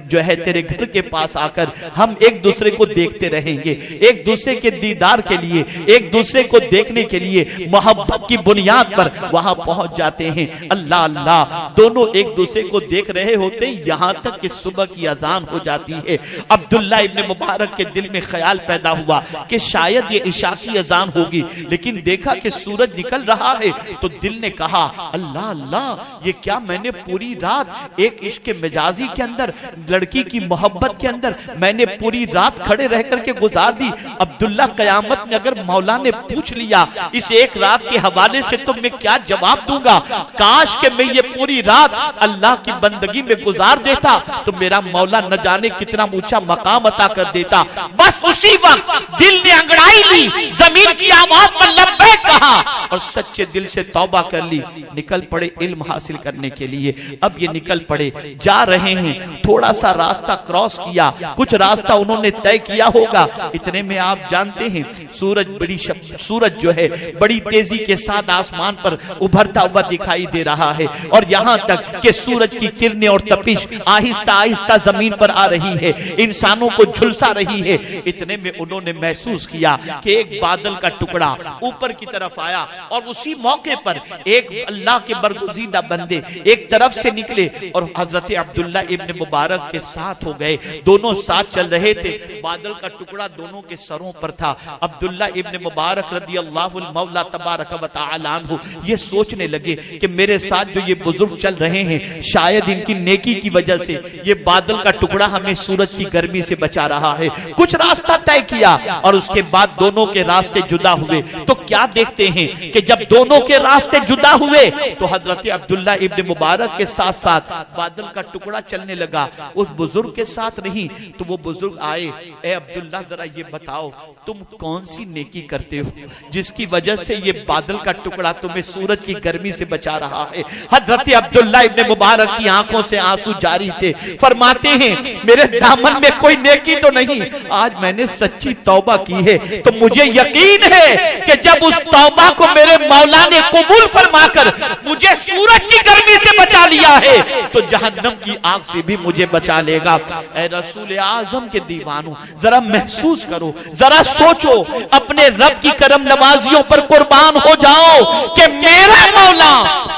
जो है तेरे घर के पास आकर हम एक दूसरे को देखते रहेंगे, एक दूसरे के दीदार के लिए, एक दूसरे को देखने के लिए मोहब्बत की बुनियाद पर वहां पहुंच जाते हैं। अल्लाह अल्लाह, दोनों एक दूसरे को देख रहे होते यहां तक कि सुबह की अजान हो जाती है। अब्दुल्ला इब्न मुबारक के दिल में ख्याल पैदा हुआ कि शायद ये इशा की अजान होगी, लेकिन देखा कि सूरज निकल रहा है तो दिल ने कहा अल्लाह अल्लाह, ये क्या मैंने पूरी रात एक इश्क मिजाजी के अंदर, लड़की की मोहब्बत के अंदर मैंने पूरी रात खड़े रह करके गुजार दी। अब्दुल्ला कयामत में अगर मौला ने पूछ लिया इस एक रात के हवाले से तो मैं क्या जवाब दूंगा? काश के मैं ये पूरी रात अल्लाह की बंदगी में गुजार देता तो मेरा मौला न जाने कितना ऊंचा मकाम अता कर देता। बस उसी वक्त दिल ने अंगड़ाई ली, जमीन की आवाज पर लब्बैक कहा और सच्चे दिल से तौबा कर ली। निकल पड़े इल्म हासिल करने के लिए। अब ये निकल पड़े, जा रहे हैं, थोड़ा सा रास्ता क्रॉस किया, कुछ रास्ता उन्होंने तय किया होगा। इतने में आप जानते हैं सूरज जो है बड़ी तेजी के साथ आसमान पर उभरता हुआ दिखाई दे रहा है और यहाँ तक कि सूरज की किरणें और तपिश आहिस्ता आहिस्ता जमीन पर आ रही है, इंसानों को झुलसा रही है। इतने में उन्होंने महसूस किया कि एक बादल का टुकड़ा ऊपर की तरफ आया और उसी मौके पर एक अल्लाह के बरगुज़ीदा बंदे एक तरफ से निकले और हजरत अब्दुल्ला इब्न मुबारक के साथ हो गए। दोनों साथ चल रहे थे, बादल का टुकड़ा दोनों के सरों पर था। अब्दुल्ला इब्न मुबारक रदियल्लाहु मौला तबारक व तआला अन्हु ये सोचने लगे कि मेरे साथ जो ये बुजुर्ग चल रहे हैं, शायद इनकी नेकी की वजह से ये बादल का टुकड़ा हमें सूरज की गर्मी से बचा रहा है। कुछ रास्ता तय किया और उसके बाद दोनों के रास्ते जुदा हुए। तो क्या देखते हैं कि जब दोनों के रास्ते जुदा हुए तो हजरत अब्दुल्ला इब्न मुबारक के साथ साथ बादल का टुकड़ा चलने लगा, उस बुजुर्ग के साथ नहीं। तो वो बुजुर्ग आए, ए अब्दुल्ला जरा ये बताओ तुम कौन सी नेकी करते हो जिसकी वजह से ये बादल का टुकड़ा तुम्हें सूरज की गर्मी से बचा रहा है। हजरत अब्दुल्ला इब्न मुबारक की आंखों से आंसू जारी थे। फरमाते हैं मेरे दामन में कोई नेकी तो नहीं, आज मैंने सच्ची तौबा की है तो मुझे यकीन है कि जब उस तौबा को मेरे मौला ने कबूल फरमाकर मुझे सूरज की गर्मी से बचा लिया है तो जहन्नम की आग से भी मुझे बचा लेगा। ऐ रसूल आजम के दीवानों, जरा महसूस करो, जरा सोचो, अपने रब की करम नवाजियों पर कुर्बान हो जाओ कि मेरा मौला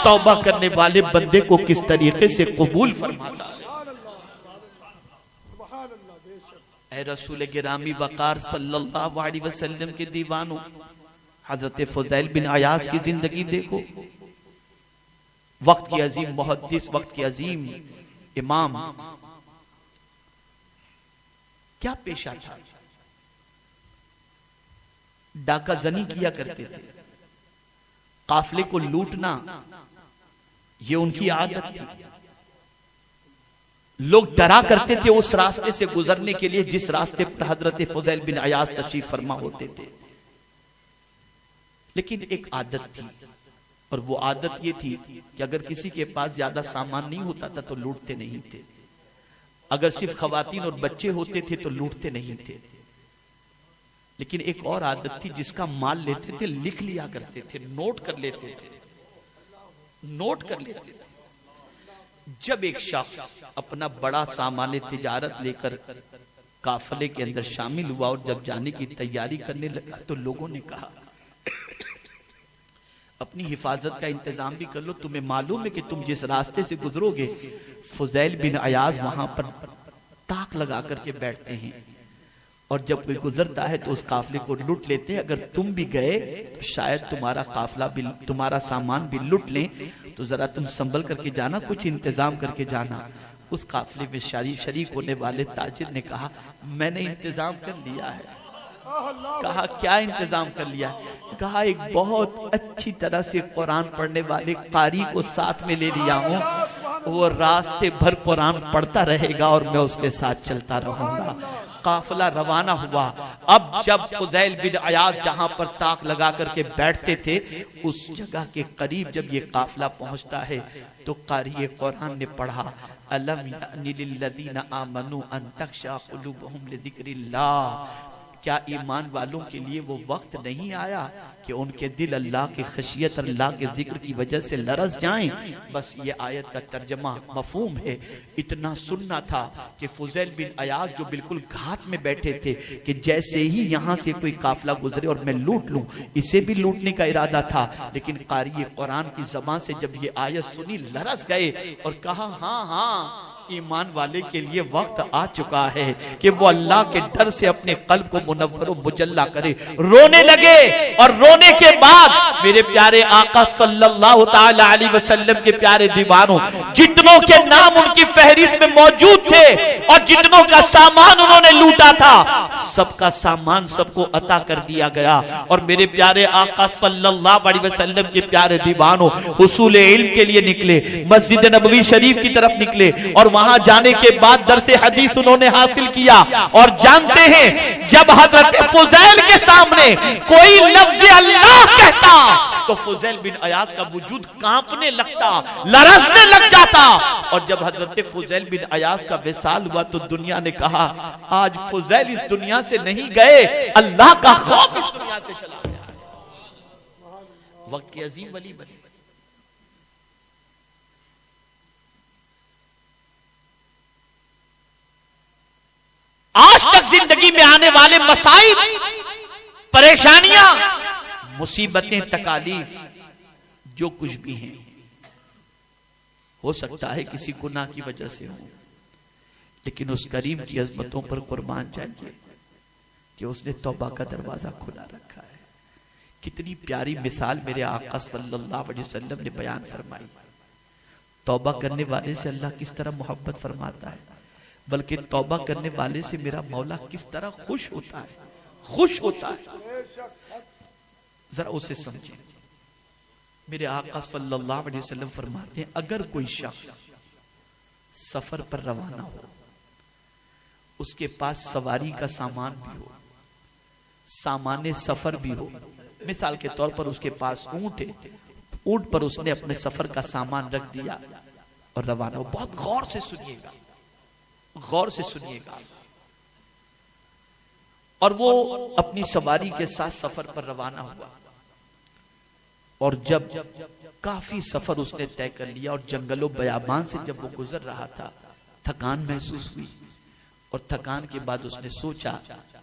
तौबा करने वाले बंदे को किस तरीके से कबूल फरमाता है। ऐ रसूल गिरामी वकार सल्लल्लाहु अलैहि वसल्लम के दीवानों, हजरत फुज़ैल बिन अयाज की जिंदगी देखो। वक्त की अजीम मुहद्दिस, वक्त की अजीम इमाम, क्या पेशा था? डाका जनी किया करते थे, काफले को लूटना ये उनकी आदत थी। लोग डरा करते थे उस रास्ते से गुजरने के लिए जिस रास्ते पर हजरत फुज़ैल बिन अयाज तशरीफ फरमा होते थे। लेकिन एक आदत थी और वो आदत ये थी कि अगर किसी के पास ज्यादा सामान नहीं होता था तो लूटते नहीं थे। अगर सिर्फ खवातीन और बच्चे होते थे तो लूटते नहीं थे। लेकिन एक और आदत थी, जिसका माल लेते थे लिख लिया करते थे, नोट कर लेते थे, नोट कर लेते थे। जब एक शख्स अपना बड़ा सामान तिजारत लेकर काफले के अंदर शामिल हुआ और जब जाने की तैयारी करने लगा तो लोगों ने कहा अपनी हिफाजत का इंतजाम भी कर लो, तुम्हें मालूम है कि तुम जिस रास्ते से गुजरोगे फुज़ैल बिन अयाज वहां पर ताक लगा करके बैठते हैं और जब कोई गुजरता है तो उस काफले को लूट लेते हैं। अगर तुम भी गए तो शायद तुम्हारा काफला भी, तुम्हारा सामान भी लूट लें, तो जरा तुम संभल करके जाना, कुछ इंतजाम करके जाना। उस काफले में शरीक होने वाले ताजिर ने कहा मैंने इंतजाम कर लिया है। कहा क्या इंतजाम कर लिया? कहा एक बहुत अच्छी तरह से कुरान पढ़ने वाले कारी को साथ में ले लिया हूँ, वो रास्ते भर कुरान पढ़ता रहेगा और मैं उसके साथ चलता रहूंगा। काफिला रवाना हुआ। अब जब फुज़ैल बिन अयाज जहां पर ताक लगा करके बैठते थे उस जगह के करीब जब ये काफिला पहुंचता है तो कारी कुरान ने पढ़ा अलम यानी लिल्लज़ीना आमनू अन तख़शा क़ुलूबुहुम लिज़िक्रिल्लाह। क्या ईमान वालों के लिए वो वक्त नहीं आया कि उनके दिल अल्लाह की खशियत, अल्लाह के जिक्र की वजह से लरस जाएं? बस ये आयत का तर्जमा मफहूम है। इतना सुनना था कि फुज़ैल बिन अयाज जो बिल्कुल घाट में बैठे थे कि जैसे ही यहाँ से कोई काफिला गुजरे और मैं लूट लूं, इसे भी लूटने का इरादा था। लेकिन कारी कुरान की जबान से जब ये आयत सुनी लरस गए और कहा हाँ हाँ ईमान वाले के लिए वक्त आ चुका है कि वो अल्लाह के डर से अपने कल्ब को मुनव्वर मुजल्ला करे। रोने लगे और रोने के बाद मेरे प्यारे आका सल्लल्लाहु ताला अलैहि वसल्लम के प्यारे दीवानों, जितनों के नाम उनकी फहरिस्त में मौजूद थे और जितनों का सामान उन्होंने लूटा था सबका सामान सबको अता कर दिया गया। और मेरे प्यारे आका सल्लल्लाहु अलैहि वसल्लम के प्यारे दीवानों हुसूल इल्म के लिए निकले, मस्जिद नबवी शरीफ की तरफ निकले और वहां जाने के बाद दरसे हदीस उन्होंने हासिल किया। और जानते हैं जब हजरत फुज़ैल के सामने कोई लफ्ज़ अल्लाह कहता तो फुज़ैल बिन अयाज का वजूद कांपने लगता, लरसने लग जाता। और जब हजरत फुज़ैल बिन अयाज का विसाल हुआ तो दुनिया ने कहा आज फुज़ैल इस दुनिया से नहीं गए, अल्लाह का खौफ इस दुनिया से चला गया। वक्त के अजीम वली बने। आज तक जिंदगी में आने वाले मसाइब, परेशानियां मुसीबतें, तकालीफ जो कुछ भी हैं, हो सकता है किसी गुनाह की वजह से हो, लेकिन उस करीम की अजमतों पर कुर्बान जाइए कि उसने तौबा का दरवाजा खुला रखा है। कितनी प्यारी मिसाल मेरे आका सल्लल्लाहु अलैहि वसल्लम ने बयान फरमाई। तौबा करने वाले से अल्लाह किस तरह मोहब्बत फरमाता है, बल्कि तौबा करने वाले से मेरा मौला किस तरह खुश होता है, खुश होता है। जरा उसे समझें। मेरे आका सल्लल्लाहु अलैहि वसल्लम फरमाते हैं, अगर कोई शख्स सफर पर रवाना हो, उसके पास सवारी का सामान भी हो, सामान्य सफर भी हो, मिसाल के तौर पर उसके पास ऊंट है, ऊंट पर उसने अपने सफर का सामान रख दिया और रवाना हो। बहुत गौर से सुनिएगा, गौर से सुनिएगा। और वो अपनी सवारी के साथ सफर पर रवाना हुआ, और जब काफी सफर उसने तय कर लिया और जंगलों बयाबान से जब वो गुजर रहा था, थकान महसूस हुई, और थकान के बाद उसने सोचा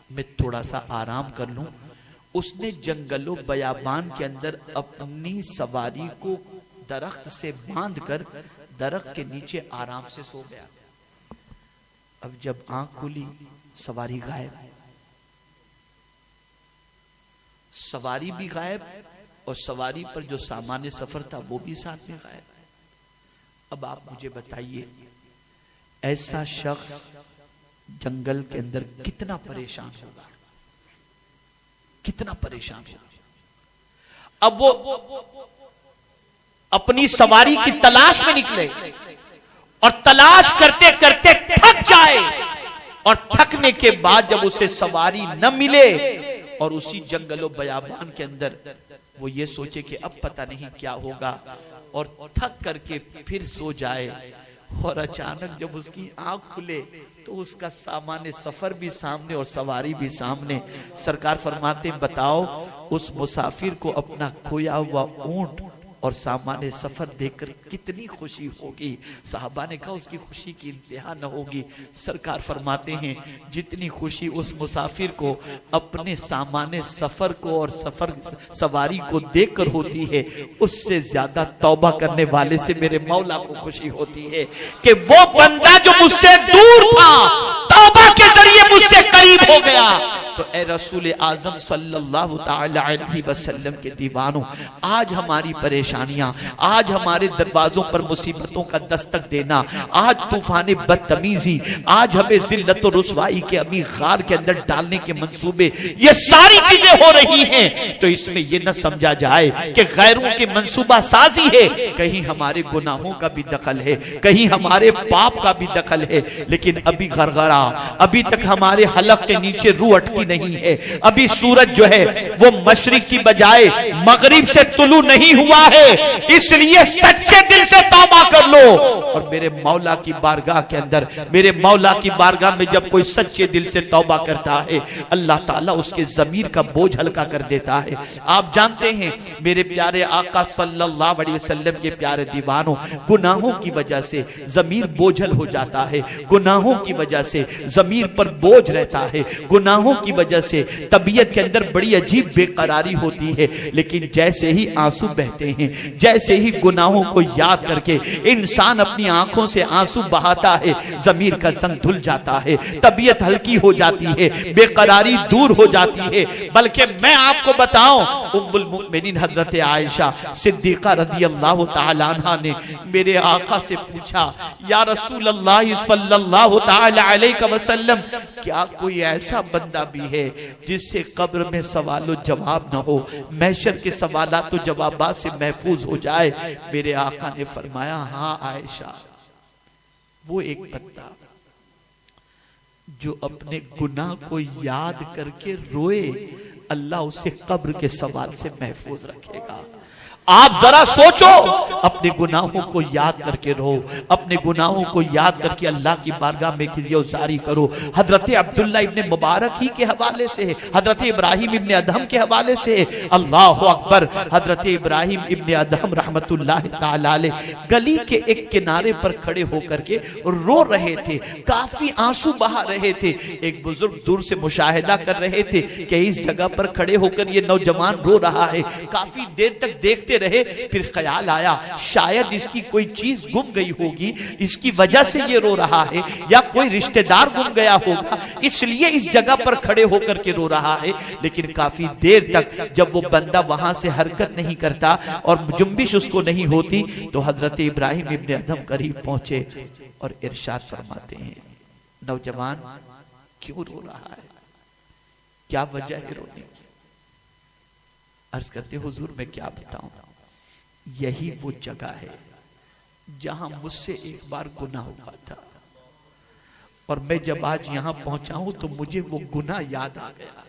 मैं थोड़ा सा आराम कर लूं। उसने जंगलों बयाबान के अंदर अपनी सवारी को दरख्त से बांधकर दरख्त के नीचे आराम से सो गया। अब जब आंख खुली, सवारी गायब, सवारी भी गायब और सवारी पर जो सामान्य सफर था वो भी साथ में गायब। अब आप मुझे बताइए, ऐसा शख्स जंगल के अंदर कितना परेशान होगा, कितना परेशान होगा। अब वो अपनी सवारी की तलाश में निकले और तलाश करते करते थक जाए, और थकने के बाद जब उसे सवारी न मिले और उसी जंगलों बयाबान के अंदर वो ये सोचे कि अब पता नहीं क्या होगा, और थक करके फिर सो जाए, और अचानक जब उसकी आंख खुले तो उसका सामान्य सफर भी सामने और सवारी भी सामने। सरकार फरमाते हैं, बताओ उस मुसाफिर को अपना खोया हुआ ऊंट और सामान्य सफर देखकर कितनी खुशी होगी। साहबा ने कहा उसकी खुशी की इंतहा न होगी। सरकार फरमाते हैं, जितनी खुशी उस मुसाफिर को अपने सामान्य सफर को और सवारी को देखकर होती है, उससे ज्यादा तौबा करने वाले से मेरे मौला को खुशी होती है कि वो बंदा जो मुझसे दूर था तौबा के जरिए मुझसे करीब हो गया। तो ए रसूल आजम सल्लल्लाहु ताला अलैहि वसल्लम के दीवानों, आज हमारी परेशानियां, आज हमारे दरवाजों पर मुसीबतों का दस्तक देना, आज तूफान बदतमीजी, आज हमें जिल्लत और रुसवाई के अभी खार के अंदर डालने के मंसूबे, ये सारी चीजें हो रही हैं। तो इसमें ये न समझा जाए कि गैरों की मंसूबा साजी है, कहीं हमारे गुनाहों का भी दखल है, कहीं हमारे पाप का भी दखल है। लेकिन अभी गरगरा, अभी तक हमारे हलक के नीचे रूह अटकी नहीं है, अभी सूरज जो है वो मशरिक की बजाय मगरिब से तुलू नहीं हुआ है। इसलिए सच्चे दिल से तौबा कर लो, और मेरे मौला की बारगाह के अंदर, मेरे मौला की बारगाह में जब कोई सच्चे दिल से तौबा करता है, अल्लाह ताला उसके ज़मीर का बोझ हल्का कर देता है। आप जानते हैं मेरे प्यारे आका सल्लल्लाहु अलैहि वसल्लम के प्यारे दीवानों, गुनाहों की वजह से ज़मीर बोझल हो जाता है, गुनाहों की वजह से ज़मीर पर बोझ रहता है, गुनाहों की वजह से तबीयत के अंदर बड़ी अजीब बेकरारी होती है। लेकिन जैसे ही आंसू बहते हैं, जैसे ही गुनाहों को याद करके इंसान अपनी आंखों से आंसू बहाता है, जमीर का संग धुल जाता है, तबीयत हल्की हो जाती है, बेकरारी दूर हो जाती है। बल्कि मैं आपको बताऊं, उम्मुल मुमिनीन हजरत आयशा सिद्दीका रज़ियल्लाहु ताला अन्हा ने मेरे आका से पूछा, या रसूल अल्लाह सल्लल्लाहु ताला अलैहि वसल्लम, क्या कोई ऐसा बंदा भी है जिससे कब्र में सवालो जवाब न हो, महशर के सवालात तो जवाबात से महफूज हो जाए? मेरे आका ने फरमाया, हाँ आयशा, वो एक बंदा जो अपने गुनाह को याद करके रोए, अल्लाह उसे कब्र के सवाल से महफूज रखेगा। आप जरा सोचो, अपने गुनाहों को याद करके रहो, अपने गुनाहों को याद करके अल्लाह की बारगाह में गिरफ्तारी करो। हजरत अब्दुल्ला इब्ने मुबारक ही के हवाले से, हजरत इब्राहिम इब्ने अदहम के हवाले से, अल्लाह अकबर, हजरत इब्राहिम इब्ने अदहम रहमतुल्लाह ताला अलैह गली के एक किनारे पर खड़े होकर के रो रहे थे, काफी आंसू बहा रहे थे। एक बुजुर्ग दूर से मुशाहिदा कर रहे थे कि इस जगह पर खड़े होकर ये नौजवान रो रहा है। काफी देर तक देखते रहे, फिर ख्याल आया शायद इसकी कोई चीज गुम गई होगी, इसकी वजह से ये रो रहा है, या कोई रिश्तेदार गुम गया होगा इसलिए इस जगह पर खड़े होकर के रो रहा है। लेकिन काफी देर तक जब वो बंदा वहां से हरकत नहीं करता और जुम्बिश उसको नहीं होती, तो हजरत इब्राहिम इब्ने अदहम करीब पहुंचे और इरशाद फरमाते हैं, नौजवान क्यों रो रहा है, क्या वजह है रोने की? अर्ज करते हुजूर मैं क्या बताऊं, यही वो जगह है जहां मुझसे एक बार गुनाह हुआ था और मैं जब आज यहां पहुंचा हूं तो मुझे वो गुनाह याद आ गया।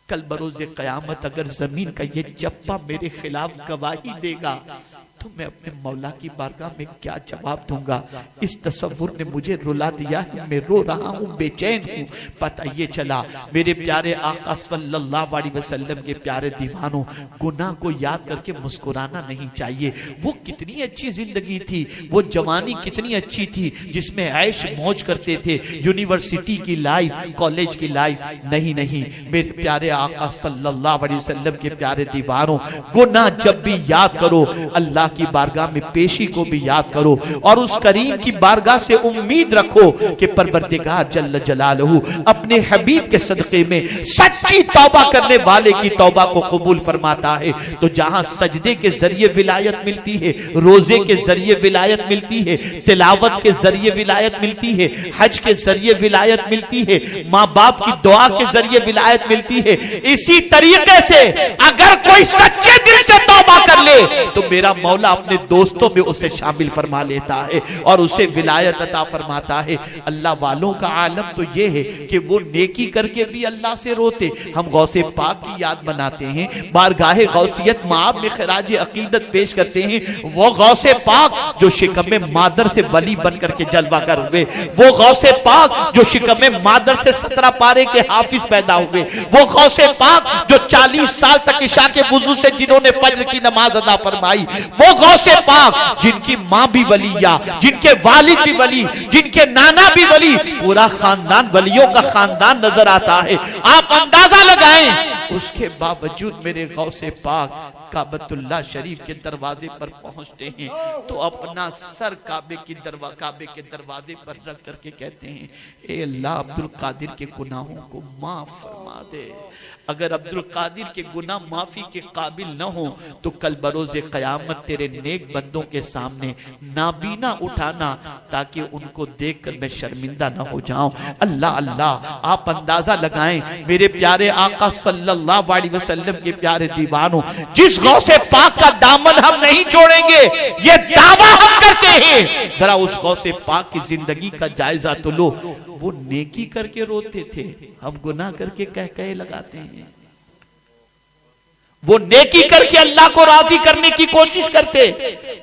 कल बरोज़े क़यामत अगर जमीन का ये चप्पा मेरे खिलाफ गवाही देगा तो मैं अपने मौला की बारगाह में क्या जवाब दूंगा। इस तसव्वुर ने मुझे रुला दिया है, मैं रो रहा हूँ, बेचैन हूँ। पता ये चला मेरे प्यारे आका सल्लल्लाहु अलैहि वसल्लम के प्यारे दीवानों, गुनाह को याद करके मुस्कुराना नहीं चाहिए। वो कितनी अच्छी जिंदगी थी, वो जवानी कितनी अच्छी थी जिसमें ऐश मौज करते थे, यूनिवर्सिटी की लाइफ, कॉलेज की लाइफ। नहीं नहीं मेरे प्यारे आका सल्लल्लाहु अलैहि वसल्लम के प्यारे दीवानों, गुनाह जब भी याद करो अल्लाह की बारगाह में पेशी को भी याद करो और उस करीम की बारगाह से उम्मीद रखो कि परवरदिगार जल्ल जलालहू अपने हबीब के सदक़े में सच्ची तौबा करने वाले की तौबा को कबूल फरमाता है। तो जहां सजदे के जरिए विलायत मिलती है, रोजे के जरिए विलायत मिलती है, तिलावत के जरिए विलायत मिलती है, हज के जरिए विलायत मिलती है, माँ बाप की दुआ के जरिए विलायत मिलती है, इसी तरीके से अगर कोई सच्चे दिल से तौबा कर ले तो मेरा मौला अपने दोस्तों में उसे शामिल फरमा लेता है और उसे विलायत अता फरमाता है। अल्लाह वालों का आलम तो ये है कि वो नेकी करके भी अल्लाह से रोते। हम गौसे पाक की याद बनाते हैं, बारगाहे गौसियत माब में खराज अकीदत पेश करते हैं। वो गौसे पाक जो शिकम मादर से वली बन करके जलवा कर हुए, वो गौसे पाक जो शिकम मादर से 17 पारे के हाफिज पैदा हुए, वो गौसे पाक जो 40 साल तक इशा के वुजू से जिन्होंने फज्र की नमाज अदा फरमाई, वो गौसे पाक जिनकी माँ भी वलिया, जिनके वालिद भी वली, जिनके नाना भी वली, पूरा खानदान वलियों का खानदान नजर आता है। आप अंदाजा लगाएं, उसके बावजूद मेरे गौसे पाक काबतुल्लाह शरीफ के दरवाजे पर पहुंचते हैं तो अपना सर काबे के दरवाजे पर रख करके कहते हैं, ए अल्लाह अब्दुल कादिर के गुनाहों को माफ फरमा दे। अगर अब्दुल कादिर के गुनाह माफी के काबिल न हो तो कल बरोज़े क़यामत तेरे नेक बंदों के सामने नाबीना उठाना ताकि उनको देखकर मैं शर्मिंदा न हो जाऊं। अल्लाह अल्लाह, आप अंदाजा लगाएं मेरे प्यारे आका सल्लल्लाहु अलैहि वसल्लम के प्यारे दीवानों, जिस गौसे पाक का दामन हम नहीं छोड़ेंगे ये दावा हम करते हैं। जरा उस गौसे पाक की जिंदगी का जायजा तो लो। वो नेकी करके रोते थे, हम गुनाह करके कह लगाते हैं। वो नेकी करके अल्लाह को राजी करने की कोशिश करते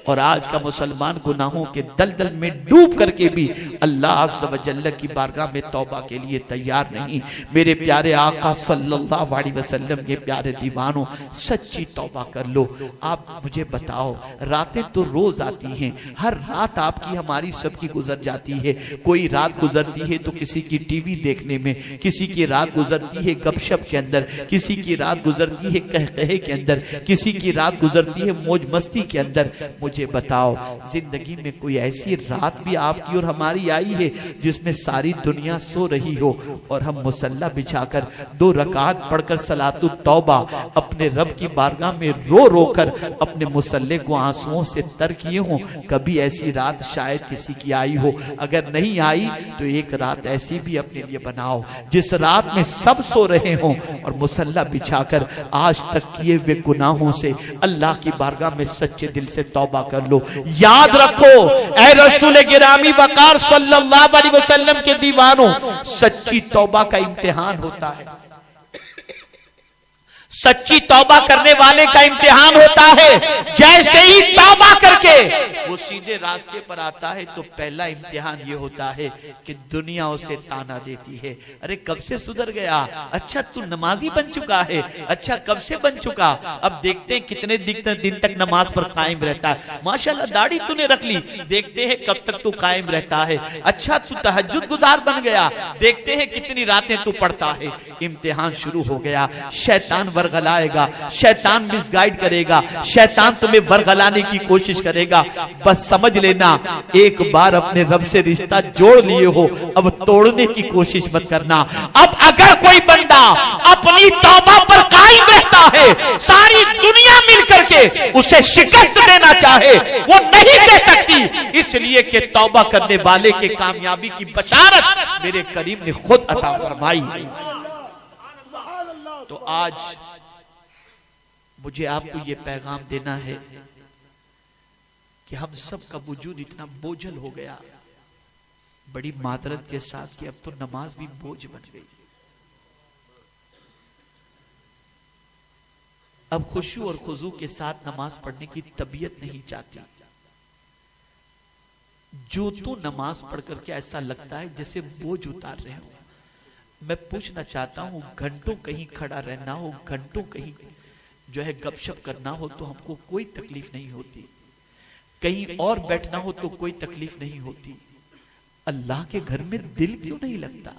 और आज का मुसलमान गुनाहों के दलदल में डूब करके भी अल्लाह अज़्ज़ व जल्ल की बारगाह में तौबा के लिए तैयार नहीं। मेरे प्यारे आका सल्लल्लाहु अलैहि वसल्लम के प्यारे दीवानों, सच्ची तौबा कर लो। आप मुझे बताओ, रातें तो रोज आती हैं, हर रात आपकी हमारी सबकी गुजर जाती है। कोई रात गुजरती है तो किसी की टीवी देखने में, किसी की रात गुजरती है गपशप के अंदर, किसी की रात गुजरती है कह के अंदर, किसी की रात गुजरती है मौज मस्ती के अंदर। मुझे बताओ, जिंदगी में कोई ऐसी रात भी आपकी और हमारी आई है जिसमें सारी दुनिया सो रही हो और हम मुसल्ला बिछाकर 2 रकात पढ़कर सलातुत तौबा अपने रब की बारगाह में रो रो कर अपने मुसल्ले को आंसुओं से तर किए हों? कभी ऐसी रात शायद किसी की आई हो। अगर नहीं आई तो एक रात ऐसी भी अपने लिए बनाओ जिस रात में सब सो रहे हों और मुसल्ला बिछाकर आज तक किए हुए गुनाहों से अल्लाह की बारगाह में सच्चे दिल से तौबा कर लो। याद रखो ऐ रसूल गिरामी वकार सल्लल्लाहु अलैहि वसल्लम के दीवानों, सच्ची तौबा का इम्तिहान होता है। सच्ची तौबा करने वाले का इम्तिहान होता है, जैसे ही तौबा करके वो सीधे रास्ते पर आता है तो पहला इम्तिहान ये होता है कि दुनिया उसे ताना देती है, अरे कब से सुधर गया, अच्छा तू नमाजी बन चुका है, अच्छा कब से बन चुका, अब देखते हैं कितने दिन तक नमाज पर कायम रहता है, माशाल्लाह दाढ़ी तूने रख ली, देखते हैं कब तक तू कायम रहता है, अच्छा तू तहज्जुद गुजार बन गया, देखते हैं कितनी रातें तू पढ़ता है। इम्तिहान शुरू हो गया, शैतान वर्गलाएगा, शैतान मिसगाइड करेगा, शैतान तुम्हें वर्गलाने की कोशिश करेगा। बस समझ लेना, एक बार अपने रब से रिश्ता जोड़ लिए हो, अब तोड़ने की कोशिश मत करना। अब अगर कोई बंदा अपनी तौबा पर कायम रहता है, सारी दुनिया मिलकर के उसे शिकस्त देना चाहे वो नहीं दे सकती, इसलिए कि तौबा करने वाले के कामयाबी की बशारत मेरे करीम ने खुद अता फरमाई। तो आज मुझे आपको ये पैगाम देना है कि हम सब का वजूद इतना बोझल हो गया, बड़ी मादरत के साथ, कि अब तो नमाज भी बोझ बन गई। अब खुशू और खुजू के साथ नमाज पढ़ने की तबीयत नहीं चाहती। जो तो नमाज पढ़ करके ऐसा लगता है जैसे बोझ उतार रहे हो। मैं पूछना चाहता हूं, घंटों कहीं खड़ा रहना हो, घंटों कहीं जो है गपशप करना हो तो हमको कोई तकलीफ नहीं होती, कहीं और बैठना हो तो कोई तकलीफ नहीं होती। अल्लाह के घर में दिल क्यों नहीं लगता?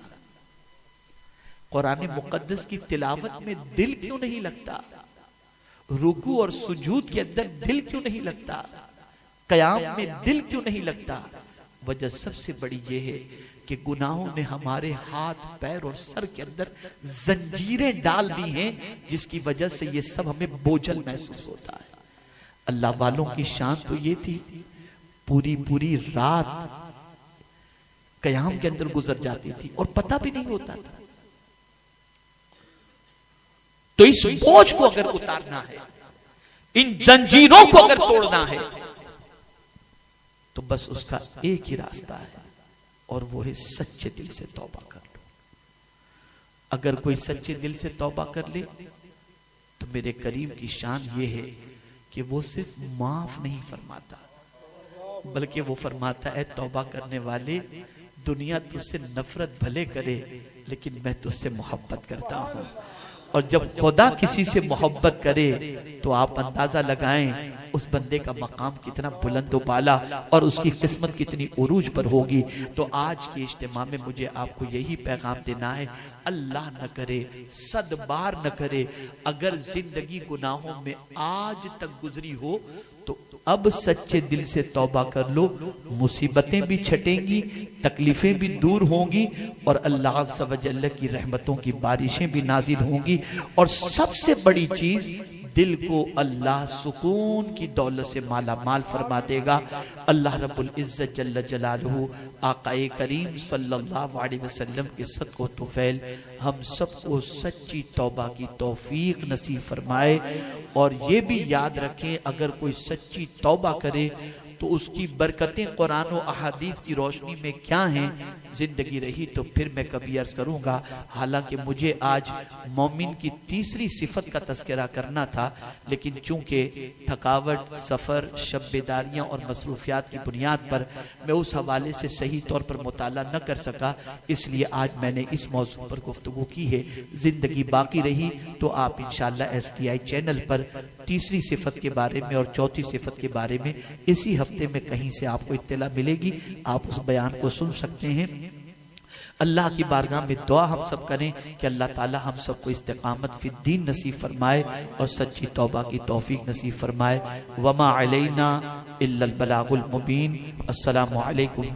कुरान मुकद्दस की तिलावत में दिल क्यों नहीं लगता? रुकू और सुजूद के अंदर दिल क्यों नहीं लगता? कयाम में दिल क्यों नहीं लगता? वजह सबसे बड़ी यह है कि गुनाहों ने हमारे हाथ पैर और सर के अंदर जंजीरें डाल दी हैं, जिसकी वजह से ये सब हमें बोझल महसूस होता है। अल्लाह वालों की शान तो ये थी, पूरी पूरी रात कयाम के अंदर गुजर जाती थी और पता भी नहीं होता था। तो इस बोझ को अगर उतारना है, इन जंजीरों को अगर तोड़ना है, तो बस उसका एक ही रास्ता है और वो है सच्चे दिल से तौबा कर लो। अगर कोई सच्चे दिल से तौबा कर ले तो मेरे करीम की शान ये है कि वो सिर्फ माफ नहीं फरमाता, बल्कि वो फरमाता है, तौबा करने वाले दुनिया तुझसे नफरत भले करे लेकिन मैं तुझसे मोहब्बत करता हूं। और जब खुदा किसी से मोहब्बत करे तो आप अंदाजा लगाएं उस बंदे का मकाम कितना बुलंद व बाला और उसकी किस्मत कितनी उरूज पर होगी। तो आज के इज्तिमा में मुझे आपको यही पैगाम देना है, अल्लाह न करे, सदबार न करे, अगर जिंदगी गुनाहों में आज तक गुजरी हो तो अब सच्चे दिल से तौबा कर लो। मुसीबतें भी छटेंगी, तकलीफें भी दूर होंगी और अल्लाह अज़्ज़ व जल्ल की रहमतों की बारिशें भी नाजिल होंगी। और सबसे बड़ी चीज, दिल को अल्लाह सुकून की दौलत से माला माल फरमा देगा। अल्लाह रब्बुल इज्जत जल्ल जलालहू आकाए करीम सल्लल्लाहु अलैहि वसल्लम के सदक़ो तुफ़ैल हम सबको सच्ची तौबा की तौफीक नसीब फरमाए। और ये भी याद रखें, अगर कोई सच्ची तौबा करे तो उसकी बरकतें कुरान और अहादीस की रोशनी में क्या हैं, जिंदगी रही तो फिर मैं कभी अर्ज करूंगा। हालांकि मुझे आज मोमिन की तीसरी सिफत का तज़किरा करना था, लेकिन चूंकि थकावट, सफ़र, शब बेदारियाँ और मसरूफियात की बुनियाद पर मैं उस हवाले से सही तौर पर मुताला न कर सका, इसलिए आज मैंने इस मौजू पर गुफ्तगू की है। जिंदगी बाकी रही तो आप इंशाअल्लाह STI चैनल पर तीसरी सिफत के बारे में और चौथी सिफत के बारे में इसी हफ्ते में कहीं से आपको इत्तला मिलेगी, आप उस बयान को सुन सकते हैं। अल्लाह की बारगाह में दुआ हम सब करें कि अल्लाह ताला हम सबको इस्तिकामत फी दीन नसीब फरमाए और सच्ची तौबा की तौफीक नसीब फरमाए। वमा अलैना इल्लल बलागुल मुबीन। अस्सलामु अलैकुम।